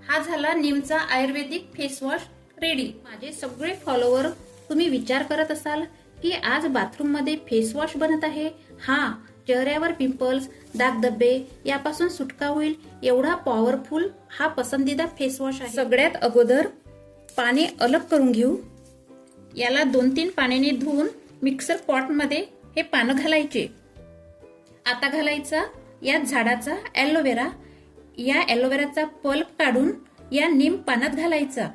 हा झाला नीमचा आयुर्वेदिक face wash ready. माझे सगळे फॉलोअर तुम्ही विचार करत असाल की आज बाथरूम मध्ये फेस वॉश बनत आहे। हा, चेहऱ्यावर पिंपल्स, दाग धब्बे यापासून सुटका होईल एवढा पॉवरफुल हा पसंदीदा फेस वॉश आहे। सगळ्यात अगोदर पाणी अलग करून घेऊ। याला 2-3 पाण्याने धुवून मिक्सर पॉट मध्ये हे पानं घालायचे। आता घालायचा या झाडाचा ॲलोवेरा। या ॲलोवेराचा पल्प काढून या नीम पानात घालायचा।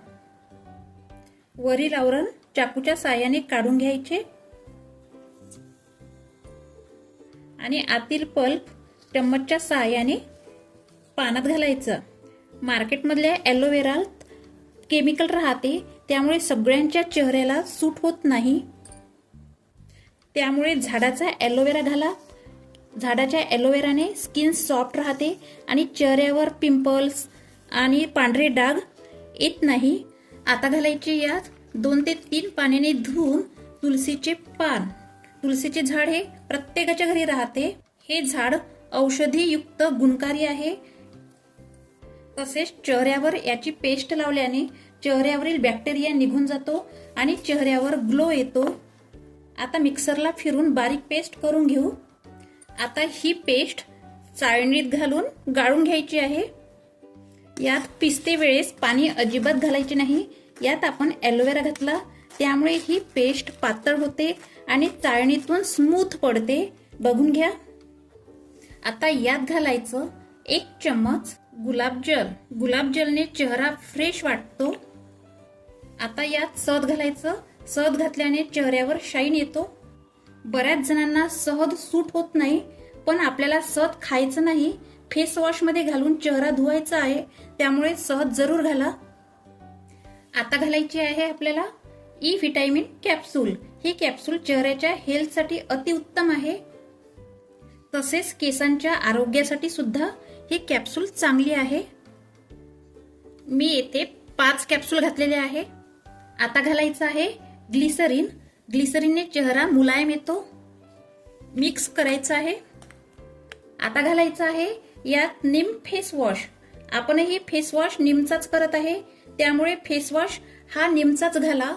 वरील आवरण चाकूच्या साहाय्याने काढून घ्यायचे आणि आतील पल्प चम्मचच्या साहाय्याने पानात घालायचं। मार्केटमधल्या ॲलोवेरात केमिकल राहते, त्यामुळे सगळ्यांच्या चेहऱ्याला सूट होत नाही। त्यामुळे झाडाचा ॲलोवेरा घाला। झाडाच्या ॲलोवेराने स्किन सॉफ्ट राहते आणि चेहऱ्यावर पिंपल्स आणि पांढरे डाग येत नाही। आता घालायचे यात 2 ते 3 पाण्याने धुवून तुळशीचे पान। तुळशीचे झाड हे प्रत्येकाच्या घरी राहते। हे झाड औषधी युक्त गुणकारी आहे। तसेच चेहऱ्यावर याची पेस्ट लावल्याने चेहऱ्यावरील बॅक्टेरिया निघून जातो आणि चेहऱ्यावर ग्लो येतो। आता मिक्सरला फिरून बारीक पेस्ट करून घेऊ। आता ही पेस्ट चाळणीत घालून गाळून घ्यायची आहे। यात पिसते वेळेस पाणी अजिबात घालायचे नाही। यात आपण ॲलोवेरा घातला, त्यामुळे ही पेस्ट पातळ होते आणि चाळणीतून स्मूथ पडते। बघून घ्या। आता यात घालायचं 1 चम्मच गुलाबजल। गुलाबजलने चेहरा फ्रेश वाटतो। आता यात शहद घालायचं। शहद घातल्याने चेहऱ्यावर शाईन येतो। बऱ्याच जणांना शहद सूट होत नाही, पण आपल्याला शहद खायचं नाही, फेस वॉश मध्ये घालून चेहरा धुवायचा आहे, त्यामुळे शहद जरूर घाला। आता घालायची आहे आपल्याला ई व्हिटॅमिन कॅप्सूल। ही कॅप्सूल चेहऱ्याच्या हेल्थसाठी अतिउत्तम आहे। तसेच केसांच्या आरोग्यासाठी सुद्धा ही कॅप्सूल चांगली आहे। मी येथे 5 कॅप्सूल घातलेले आहे। आता घालायचं आहे ग्लिसरीन। ग्लिसरीनने चेहरा मुलायम येतो। मिक्स करायचं आहे। आता घालायचं आहे यात नीम फेस वॉश। आपणही फेस वॉश नीमचाच करत आहे, त्यामुळे फेस वॉश हा नीमचाच घाला।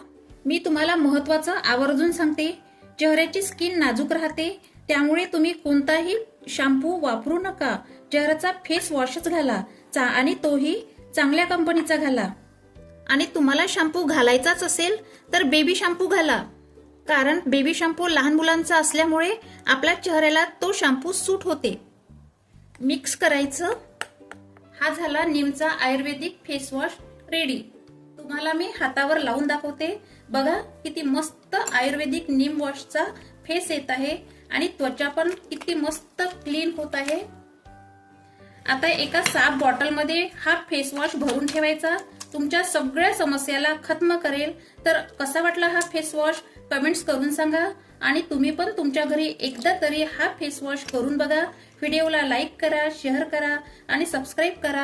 मी तुम्हाला महत्त्वाचं आवर्जून सांगते, चेहऱ्याची स्किन नाजूक राहते, त्यामुळे तुम्ही कोणताही शॅम्पू वापरू नका। चेहऱ्याचा फेस वॉशच घाला आणि तोही चांगल्या कंपनीचा घाला। आणि तुम्हाला शॅम्पू घालायचाच असेल तर बेबी शॅम्पू घाला, कारण बेबी शॅम्पू लहान मुलांचा असल्यामुळे आपल्या चेहऱ्याला तो शॅम्पू सूट होते। मिक्स करायचं। हा झाला नीमचा आयुर्वेदिक फेस वॉश रेडी। तुम्हाला मी हातावर लावून दाखवते। बघा किती मस्त आयुर्वेदिक नीम वॉशचा फेस येत आहे आणि त्वचा पण किती मस्त क्लीन होत आहे। आता एका साफ बॉटलमध्ये हा फेस वॉश भरून ठेवायचा। तुमच्या सगळ्या समस्याला खत्म करेल। तर कसा वाटला हा फेस वॉश कमेंट्स करून सांगा आणि तुम्ही पण तुमच्या घरी एकदा तरी हा फेस वॉश करून बघा। व्हिडिओला लाईक करा, शेअर करा आणि सबस्क्राईब करा।